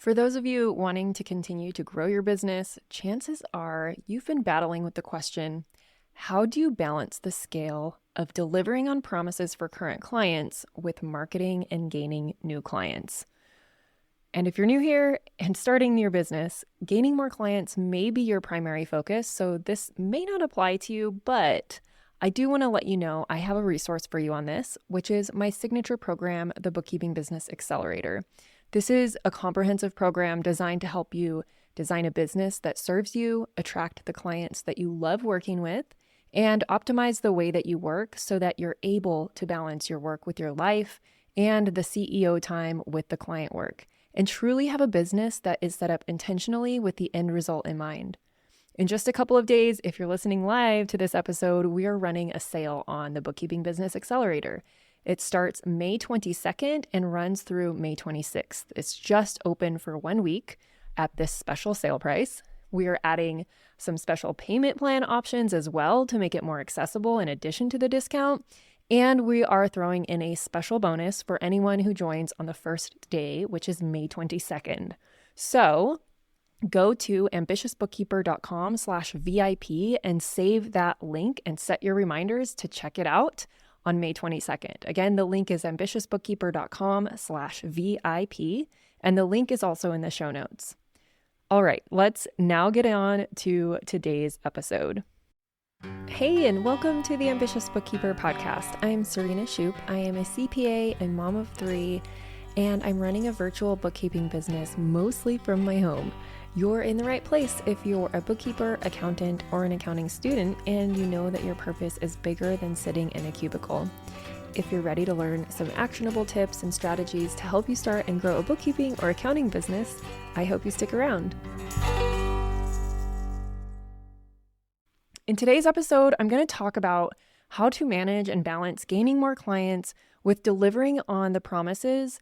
For those of you wanting to continue to grow your business, chances are you've been battling with the question, how do you balance the scale of delivering on promises for current clients with marketing and gaining new clients? And if you're new here and starting your business, gaining more clients may be your primary focus, so this may not apply to you, but I do want to let you know I have a resource for you on this, which is my signature program, the Bookkeeping Business Accelerator. This is a comprehensive program designed to help you design a business that serves you, attract the clients that you love working with, and optimize the way that you work so that you're able to balance your work with your life and the CEO time with the client work, and truly have a business that is set up intentionally with the end result in mind. In just a couple of days, if you're listening live to this episode, we are running a sale on the Bookkeeping Business Accelerator. It starts May 22nd and runs through May 26th. It's just open for 1 week at this special sale price. We are adding some special payment plan options as well to make it more accessible in addition to the discount. And we are throwing in a special bonus for anyone who joins on the first day, which is May 22nd. So go to ambitiousbookkeeper.com/VIP and save that link and set your reminders to check it out on May 22nd. Again, the link is ambitiousbookkeeper.com/VIP, and the link is also in the show notes. All right, let's now get on to today's episode. Hey, and welcome to the Ambitious Bookkeeper Podcast. I'm Serena. I am a CPA and mom of 3, and I'm running a virtual bookkeeping business mostly from my home. You're in the right place if you're a bookkeeper, accountant, or an accounting student, and you know that your purpose is bigger than sitting in a cubicle. If you're ready to learn some actionable tips and strategies to help you start and grow a bookkeeping or accounting business, I hope you stick around. In today's episode, I'm going to talk about how to manage and balance gaining more clients with delivering on the promises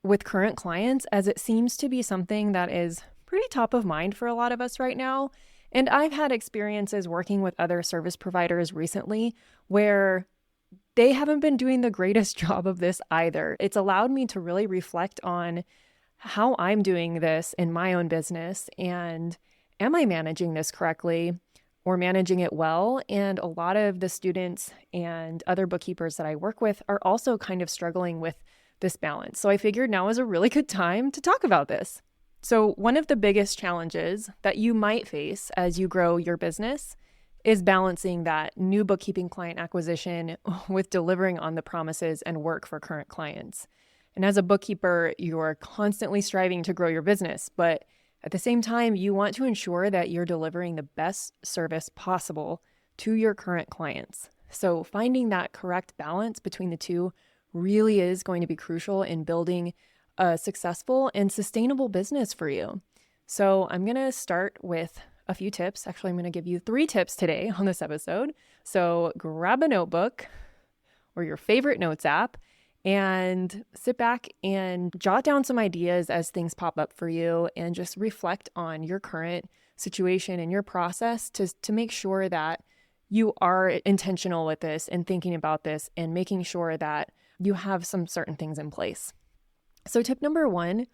with current clients, as it seems to be something that is pretty top of mind for a lot of us right now. And I've had experiences working with other service providers recently where they haven't been doing the greatest job of this either. It's allowed me to really reflect on how I'm doing this in my own business, and am I managing this correctly or managing it well? And a lot of the students and other bookkeepers that I work with are also kind of struggling with this balance. So I figured now is a really good time to talk about this. So one of the biggest challenges that you might face as you grow your business is balancing that new bookkeeping client acquisition with delivering on the promises and work for current clients. And as a bookkeeper, you're constantly striving to grow your business, but at the same time, you want to ensure that you're delivering the best service possible to your current clients. So finding that correct balance between the two really is going to be crucial in building a successful and sustainable business for you. So I'm going to start with a few tips. Actually, I'm going to give you 3 tips today on this episode. So grab a notebook or your favorite notes app and sit back and jot down some ideas as things pop up for you, and just reflect on your current situation and your process to make sure that you are intentional with this and thinking about this and making sure that you have some certain things in place. So tip number 1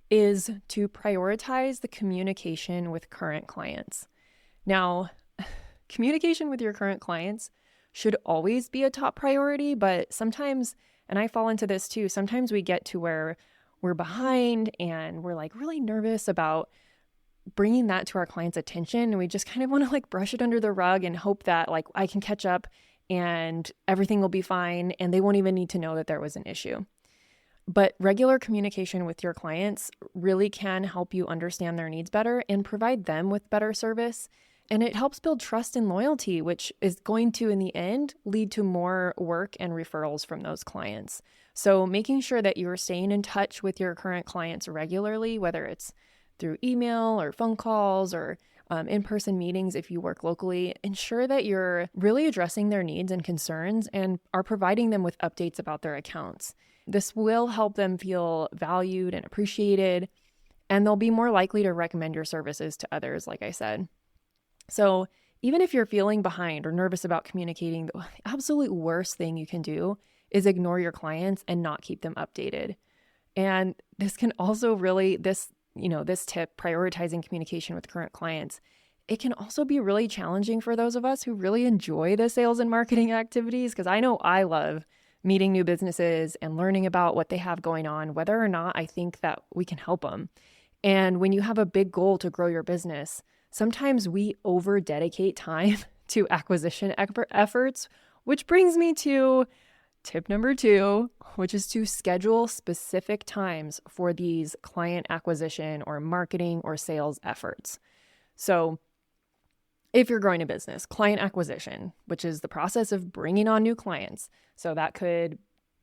is to prioritize the communication with current clients. Now, communication with your current clients should always be a top priority, but sometimes, and I fall into this too, sometimes we get to where we're behind and we're like really nervous about bringing that to our clients' attention. And we just kind of want to like brush it under the rug and hope that like I can catch up and everything will be fine and they won't even need to know that there was an issue. But regular communication with your clients really can help you understand their needs better and provide them with better service. And it helps build trust and loyalty, which is going to, in the end, lead to more work and referrals from those clients. So making sure that you're staying in touch with your current clients regularly, whether it's through email or phone calls or in-person meetings if you work locally, ensure that you're really addressing their needs and concerns and are providing them with updates about their accounts. This will help them feel valued and appreciated, and they'll be more likely to recommend your services to others, like I said. So even if you're feeling behind or nervous about communicating, the absolute worst thing you can do is ignore your clients and not keep them updated. And this can also really, this tip, prioritizing communication with current clients, it can also be really challenging for those of us who really enjoy the sales and marketing activities, because I know I love meeting new businesses and learning about what they have going on, whether or not I think that we can help them. And when you have a big goal to grow your business, sometimes we over-dedicate time to acquisition efforts, which brings me to tip number 2, which is to schedule specific times for these client acquisition or marketing or sales efforts. So if you're growing a business, client acquisition, which is the process of bringing on new clients. So that could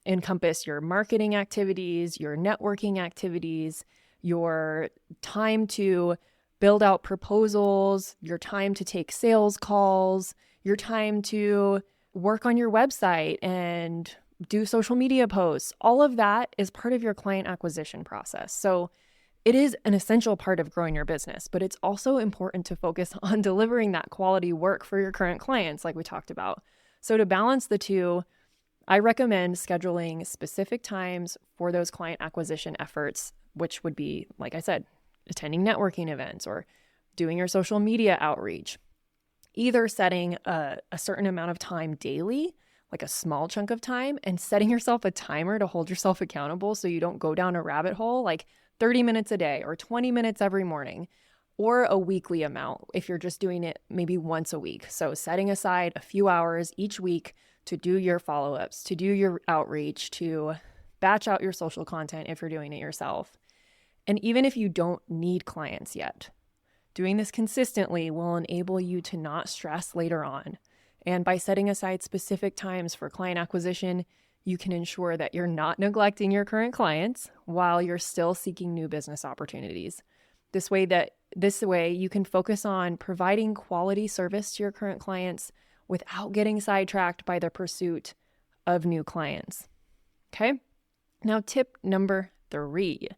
encompass your marketing activities, your networking activities, your time to build out proposals, your time to take sales calls, your time to work on your website and do social media posts. All of that is part of your client acquisition process. So it is an essential part of growing your business, but it's also important to focus on delivering that quality work for your current clients, like we talked about. So to balance the two, I recommend scheduling specific times for those client acquisition efforts, which would be, like I said, attending networking events or doing your social media outreach. Either setting a certain amount of time daily, like a small chunk of time, and setting yourself a timer to hold yourself accountable so you don't go down a rabbit hole, like 30 minutes a day or 20 minutes every morning, or a weekly amount if you're just doing it maybe once a week. So setting aside a few hours each week to do your follow-ups, to do your outreach, to batch out your social content if you're doing it yourself. And even if you don't need clients yet, doing this consistently will enable you to not stress later on. And by setting aside specific times for client acquisition, you can ensure that you're not neglecting your current clients while you're still seeking new business opportunities. This way you can focus on providing quality service to your current clients without getting sidetracked by the pursuit of new clients. Okay? Now, tip number 3.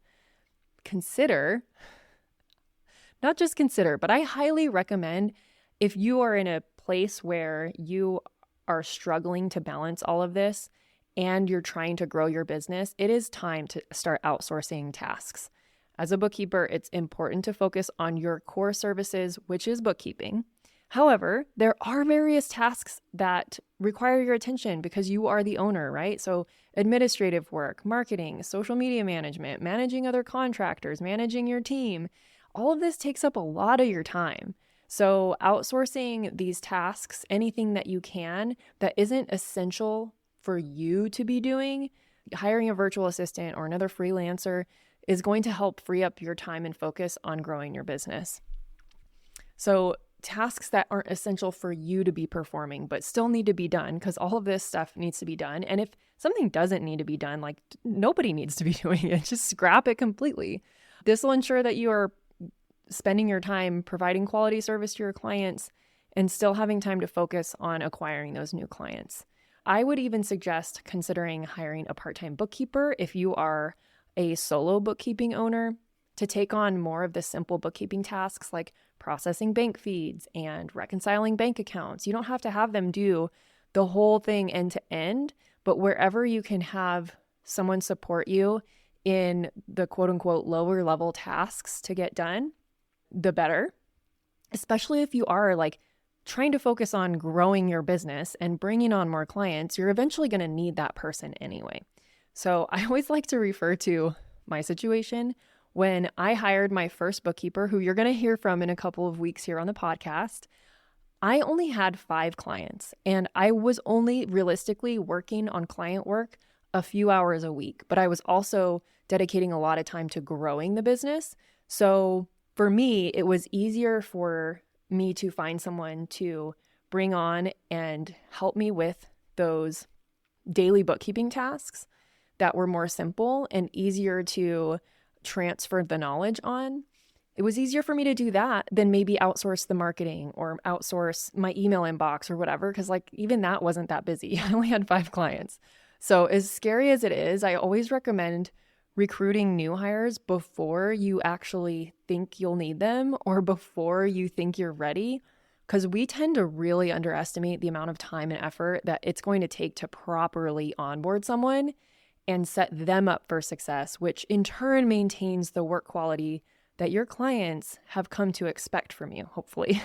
Not just consider, but I highly recommend, if you are in a place where you are struggling to balance all of this and you're trying to grow your business, it is time to start outsourcing tasks. As a bookkeeper, it's important to focus on your core services, which is bookkeeping. However, there are various tasks that require your attention because you are the owner, right? So administrative work, marketing, social media management, managing other contractors, managing your team, all of this takes up a lot of your time. So outsourcing these tasks, anything that you can that isn't essential for you to be doing, hiring a virtual assistant or another freelancer is going to help free up your time and focus on growing your business. So tasks that aren't essential for you to be performing, but still need to be done, because all of this stuff needs to be done. And if something doesn't need to be done, like nobody needs to be doing it, just scrap it completely. This will ensure that you are spending your time providing quality service to your clients and still having time to focus on acquiring those new clients. I would even suggest considering hiring a part-time bookkeeper if you are a solo bookkeeping owner to take on more of the simple bookkeeping tasks like processing bank feeds and reconciling bank accounts. You don't have to have them do the whole thing end to end, but wherever you can have someone support you in the quote unquote lower level tasks to get done, the better, especially if you are like trying to focus on growing your business and bringing on more clients. You're eventually going to need that person anyway. So I always like to refer to my situation when I hired my first bookkeeper, who you're going to hear from in a couple of weeks here on the podcast. I only had 5 clients, and I was only realistically working on client work a few hours a week, but I was also dedicating a lot of time to growing the business. So for me, it was easier for me to find someone to bring on and help me with those daily bookkeeping tasks that were more simple and easier to transfer the knowledge on. It was easier for me to do that than maybe outsource the marketing or outsource my email inbox or whatever, because like even that wasn't that busy. I only had 5 clients. So as scary as it is, I always recommend recruiting new hires before you actually think you'll need them or before you think you're ready, because we tend to really underestimate the amount of time and effort that it's going to take to properly onboard someone. and set them up for success, which in turn maintains the work quality that your clients have come to expect from you, hopefully.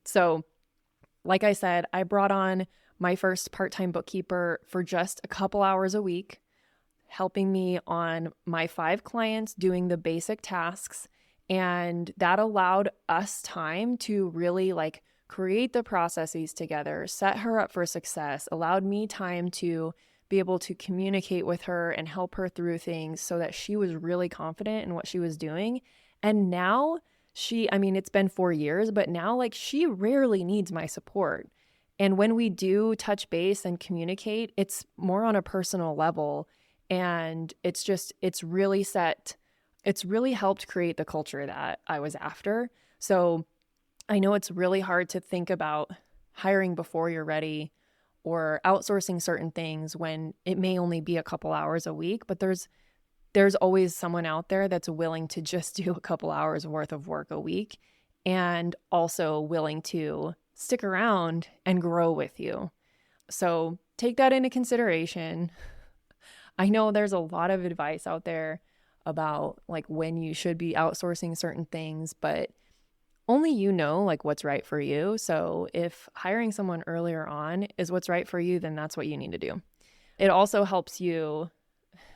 So, like I said, I brought on my first part-time bookkeeper for just a couple hours a week, helping me on my 5 clients doing the basic tasks. And that allowed us time to really create the processes together, set her up for success, allowed me time to be able to communicate with her and help her through things so that she was really confident in what she was doing. And now it's been 4 years, but now she rarely needs my support. And when we do touch base and communicate, it's more on a personal level. And it's really helped create the culture that I was after. So I know it's really hard to think about hiring before you're ready or outsourcing certain things when it may only be a couple hours a week, but there's always someone out there that's willing to just do a couple hours worth of work a week and also willing to stick around and grow with you. So take that into consideration. I know there's a lot of advice out there about when you should be outsourcing certain things, but only you know what's right for you. So if hiring someone earlier on is what's right for you, then that's what you need to do. It also helps you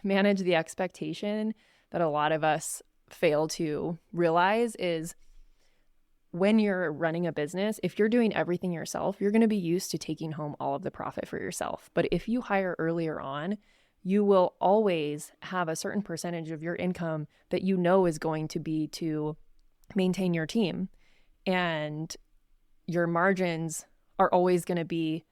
manage the expectation that a lot of us fail to realize is when you're running a business, if you're doing everything yourself, you're going to be used to taking home all of the profit for yourself. But if you hire earlier on, you will always have a certain percentage of your income that you know is going to be to maintain your team. And your margins are always going to be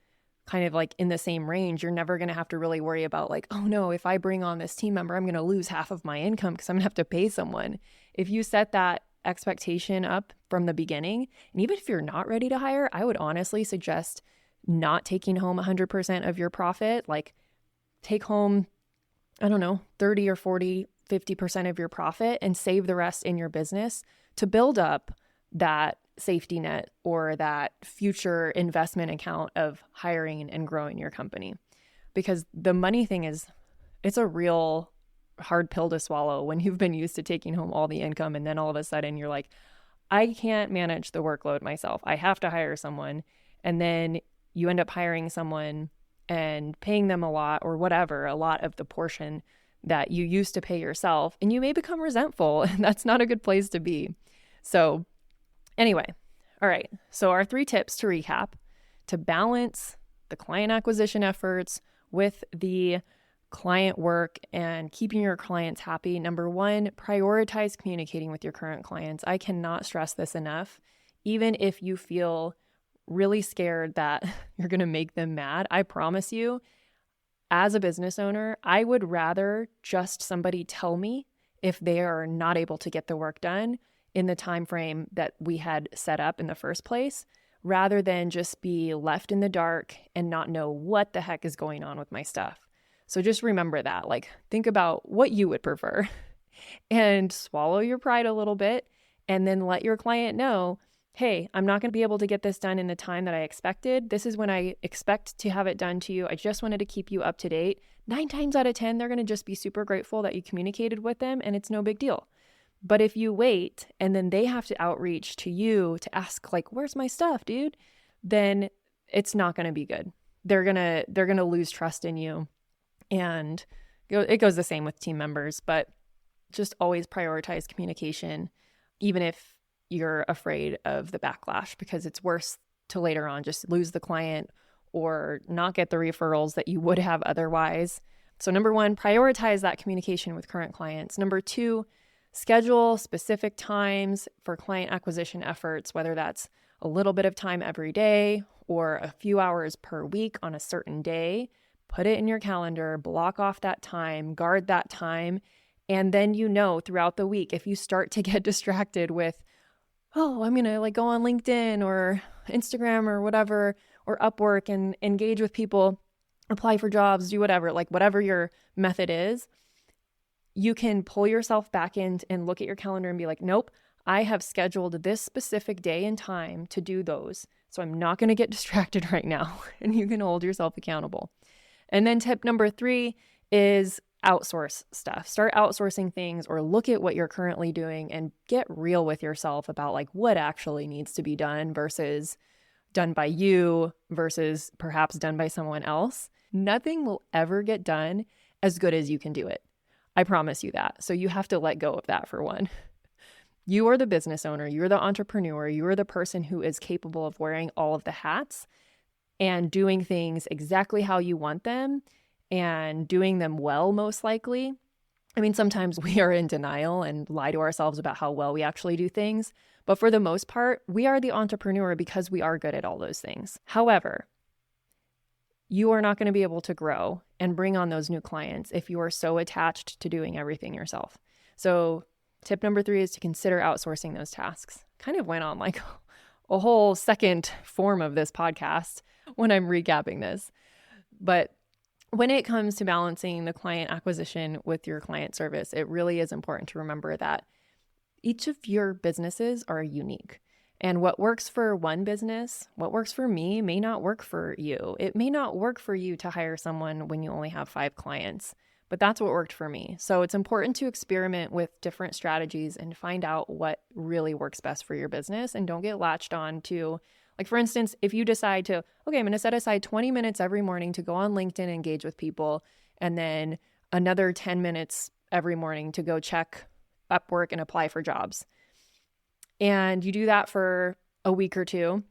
kind of in the same range. You're never going to have to really worry about oh no, if I bring on this team member, I'm going to lose half of my income because I'm going to have to pay someone. If you set that expectation up from the beginning, and even if you're not ready to hire, I would honestly suggest not taking home 100% of your profit. Take home, 30 or 40, 50% of your profit and save the rest in your business to build up that safety net or that future investment account of hiring and growing your company. Because the money thing it's a real hard pill to swallow when you've been used to taking home all the income and then all of a sudden you're I can't manage the workload myself. I have to hire someone. And then you end up hiring someone and paying them a lot of the portion that you used to pay yourself, and you may become resentful, and that's not a good place to be. So anyway, all right. So our 3 tips to recap to balance the client acquisition efforts with the client work and keeping your clients happy. Number 1, prioritize communicating with your current clients. I cannot stress this enough. Even if you feel really scared that you're going to make them mad, I promise you, as a business owner, I would rather just somebody tell me if they are not able to get the work done in the time frame that we had set up in the first place, rather than just be left in the dark and not know what the heck is going on with my stuff. So just remember that, think about what you would prefer and swallow your pride a little bit, and then let your client know, hey, I'm not going to be able to get this done in the time that I expected. This is when I expect to have it done to you. I just wanted to keep you up to date. 9 times out of 10, they're going to just be super grateful that you communicated with them, and it's no big deal. But if you wait and then they have to outreach to you to ask where's my stuff, dude? Then it's not going to be good. They're going to lose trust in you. And it goes the same with team members, but just always prioritize communication, even if you're afraid of the backlash, because it's worse to later on just lose the client or not get the referrals that you would have otherwise. So number 1, prioritize that communication with current clients. Number 2, schedule specific times for client acquisition efforts, whether that's a little bit of time every day or a few hours per week on a certain day. Put it in your calendar, block off that time, guard that time, and then throughout the week, if you start to get distracted with, oh, I'm going to go on LinkedIn or Instagram or whatever, or Upwork and engage with people, apply for jobs, do whatever, whatever your method is, you can pull yourself back in and look at your calendar and be nope, I have scheduled this specific day and time to do those. So I'm not going to get distracted right now. And you can hold yourself accountable. And then tip number 3 is outsource stuff. Start outsourcing things or look at what you're currently doing and get real with yourself about like what actually needs to be done versus done by you versus perhaps done by someone else. Nothing will ever get done as good as you can do it. I promise you that. So you have to let go of that for one. You are the business owner, you're the entrepreneur, you are the person who is capable of wearing all of the hats and doing things exactly how you want them and doing them well, most likely. I mean, sometimes we are in denial and lie to ourselves about how well we actually do things. But for the most part, we are the entrepreneur because we are good at all those things. However, you are not going to be able to grow and bring on those new clients if you are so attached to doing everything yourself. So tip number 3 is to consider outsourcing those tasks. Kind of went on like a whole second form of this podcast when I'm recapping this. But when it comes to balancing the client acquisition with your client service, it really is important to remember that each of your businesses are unique. And what works for one business, what works for me may not work for you. It may not work for you to hire someone when you only have 5 clients, but that's what worked for me. So it's important to experiment with different strategies and find out what really works best for your business, and don't get latched on to, like, for instance, if you decide to, okay, I'm going to set aside 20 minutes every morning to go on LinkedIn and engage with people, and then another 10 minutes every morning to go check Upwork and apply for jobs. And you do that for a week or two,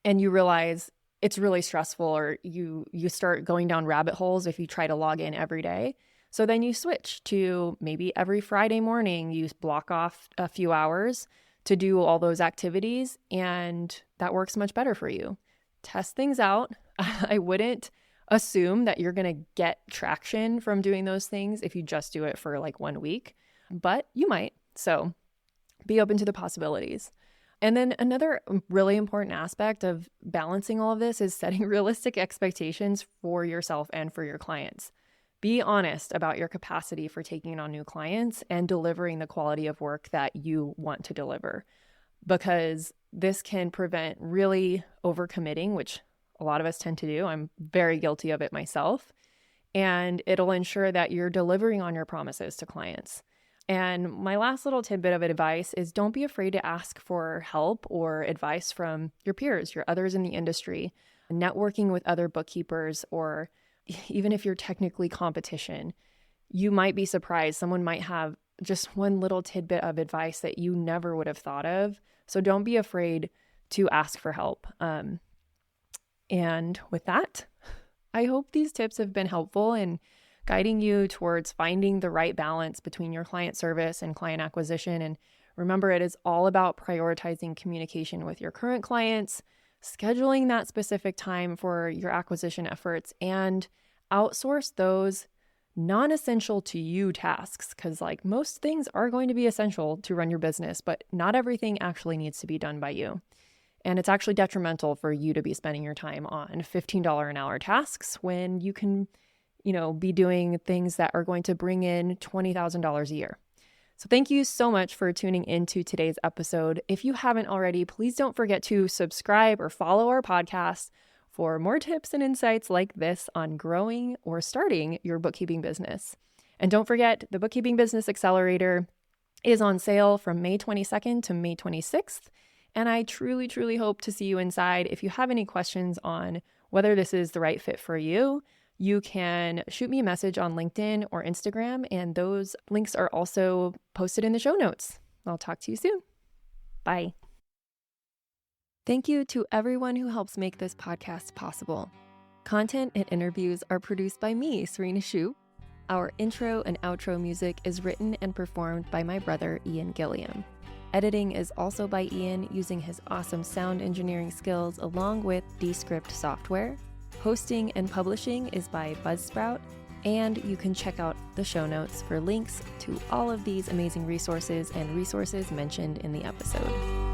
and you realize it's really stressful, or you start going down rabbit holes if you try to log in every day. So then you switch to maybe every Friday morning, you block off a few hours to do all those activities, and that works much better for you. Test things out. I wouldn't assume that you're going to get traction from doing those things if you just do it for like 1 week, but you might. So be open to the possibilities. And then another really important aspect of balancing all of this is setting realistic expectations for yourself and for your clients. Be honest about your capacity for taking on new clients and delivering the quality of work that you want to deliver, because this can prevent really overcommitting, which a lot of us tend to do. I'm very guilty of it myself. And it'll ensure that you're delivering on your promises to clients. And my last little tidbit of advice is don't be afraid to ask for help or advice from your peers, your others in the industry, networking with other bookkeepers, or even if you're technically competition. You might be surprised. Someone might have just one little tidbit of advice that you never would have thought of. So don't be afraid to ask for help. And with that, I hope these tips have been helpful in guiding you towards finding the right balance between your client service and client acquisition. And remember, it is all about prioritizing communication with your current clients, scheduling that specific time for your acquisition efforts, and outsource those non-essential to you tasks, because like most things are going to be essential to run your business, but not everything actually needs to be done by you. And it's actually detrimental for you to be spending your time on $15 an hour tasks when you can, be doing things that are going to bring in $20,000 a year. So thank you so much for tuning into today's episode. If you haven't already, please don't forget to subscribe or follow our podcast for more tips and insights like this on growing or starting your bookkeeping business. And don't forget, the Bookkeeping Business Accelerator is on sale from May 22nd to May 26th. And I truly, truly hope to see you inside. If you have any questions on whether this is the right fit for you, you can shoot me a message on LinkedIn or Instagram, and those links are also posted in the show notes. I'll talk to you soon. Bye. Thank you to everyone who helps make this podcast possible. Content and interviews are produced by me, Serena Shu. Our intro and outro music is written and performed by my brother, Ian Gilliam. Editing is also by Ian using his awesome sound engineering skills along with Descript software. Hosting and publishing is by Buzzsprout, and you can check out the show notes for links to all of these amazing resources and resources mentioned in the episode.